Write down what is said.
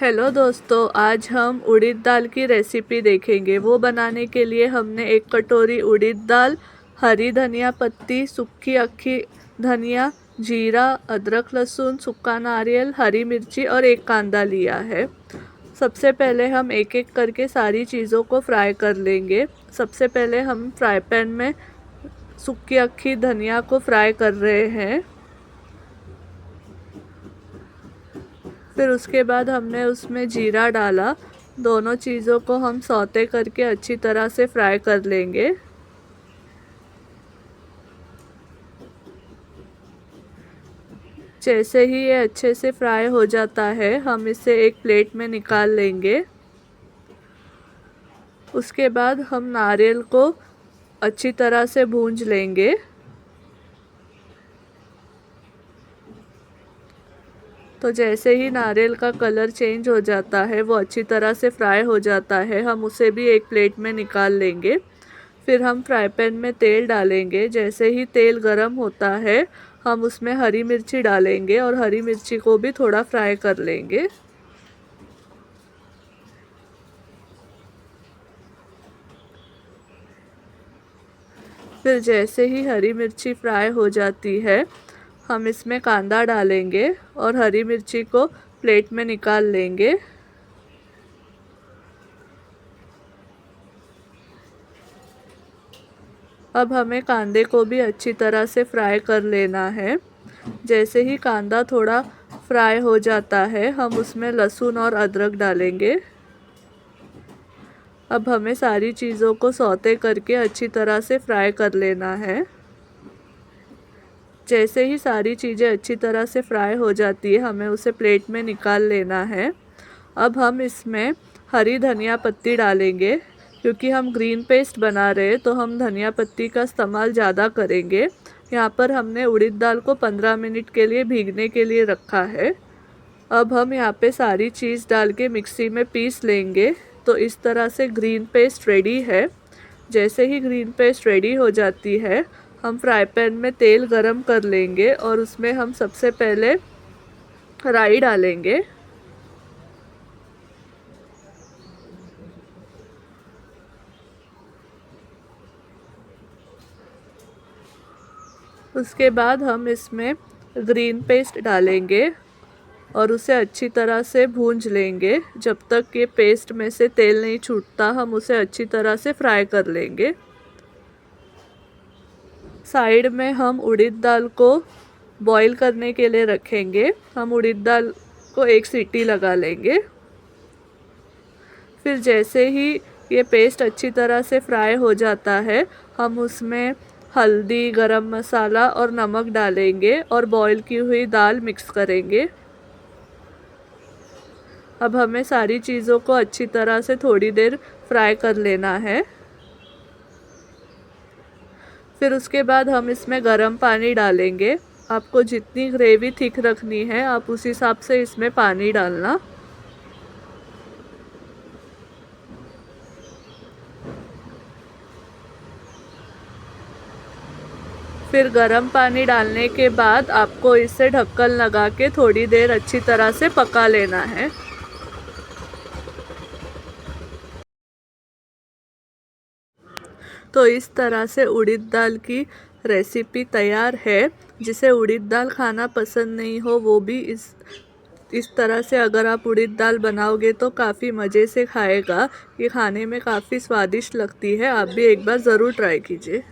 Hello दोस्तों, आज हम उड़द दाल की रेसिपी देखेंगे। वो बनाने के लिए हमने एक कटोरी उड़द दाल, हरी धनिया पत्ती, सूखी अक्खी धनिया, जीरा, अदरक लहसुन, सूखा नारियल, हरी मिर्ची और एक कांदा लिया है। सबसे पहले हम एक एक करके सारी चीज़ों को फ्राई कर लेंगे। सबसे पहले हम फ्राई पैन में सूखी अक्खी धनिया को फ्राई कर रहे हैं। फिर उसके बाद हमने उसमें जीरा डाला। दोनों चीज़ों को हम सौते करके अच्छी तरह से फ्राई कर लेंगे। जैसे ही ये अच्छे से फ्राई हो जाता है, हम इसे एक प्लेट में निकाल लेंगे। उसके बाद हम नारियल को अच्छी तरह से भूंज लेंगे। तो जैसे ही नारियल का कलर चेंज हो जाता है, वो अच्छी तरह से फ्राई हो जाता है, हम उसे भी एक प्लेट में निकाल लेंगे। फिर हम फ्राई पैन में तेल डालेंगे। जैसे ही तेल गरम होता है, हम उसमें हरी मिर्ची डालेंगे और हरी मिर्ची को भी थोड़ा फ्राई कर लेंगे। फिर जैसे ही हरी मिर्ची फ्राई हो जाती है, हम इसमें कांदा डालेंगे और हरी मिर्ची को प्लेट में निकाल लेंगे। अब हमें कांदे को भी अच्छी तरह से फ्राई कर लेना है। जैसे ही कांदा थोड़ा फ्राई हो जाता है, हम उसमें लहसुन और अदरक डालेंगे। अब हमें सारी चीज़ों को सौते करके अच्छी तरह से फ्राई कर लेना है। जैसे ही सारी चीज़ें अच्छी तरह से फ्राई हो जाती है, हमें उसे प्लेट में निकाल लेना है। अब हम इसमें हरी धनिया पत्ती डालेंगे। क्योंकि हम ग्रीन पेस्ट बना रहे हैं, तो हम धनिया पत्ती का इस्तेमाल ज़्यादा करेंगे। यहाँ पर हमने उड़द दाल को 15 मिनट के लिए भीगने के लिए रखा है। अब हम यहाँ पे सारी चीज़ डाल के मिक्सी में पीस लेंगे। तो इस तरह से ग्रीन पेस्ट रेडी है। जैसे ही ग्रीन पेस्ट रेडी हो जाती है, हम फ्राई पैन में तेल गरम कर लेंगे और उसमें हम सबसे पहले राई डालेंगे। उसके बाद हम इसमें ग्रीन पेस्ट डालेंगे और उसे अच्छी तरह से भूंज लेंगे। जब तक ये पेस्ट में से तेल नहीं छूटता, हम उसे अच्छी तरह से फ्राई कर लेंगे। साइड में हम उड़द दाल को बॉईल करने के लिए रखेंगे। हम उड़द दाल को एक सीटी लगा लेंगे। फिर जैसे ही ये पेस्ट अच्छी तरह से फ्राई हो जाता है, हम उसमें हल्दी, गरम मसाला और नमक डालेंगे और बॉईल की हुई दाल मिक्स करेंगे। अब हमें सारी चीज़ों को अच्छी तरह से थोड़ी देर फ्राई कर लेना है। फिर उसके बाद हम इसमें गरम पानी डालेंगे। आपको जितनी ग्रेवी थिक रखनी है, आप उस हिसाब से इसमें पानी डालना। फिर गरम पानी डालने के बाद आपको इसे ढक्कन लगा के थोड़ी देर अच्छी तरह से पका लेना है। तो इस तरह से उड़द दाल की रेसिपी तैयार है। जिसे उड़द दाल खाना पसंद नहीं हो, वो भी इस तरह से अगर आप उड़द दाल बनाओगे तो काफ़ी मज़े से खाएगा। ये खाने में काफ़ी स्वादिष्ट लगती है। आप भी एक बार ज़रूर ट्राई कीजिए।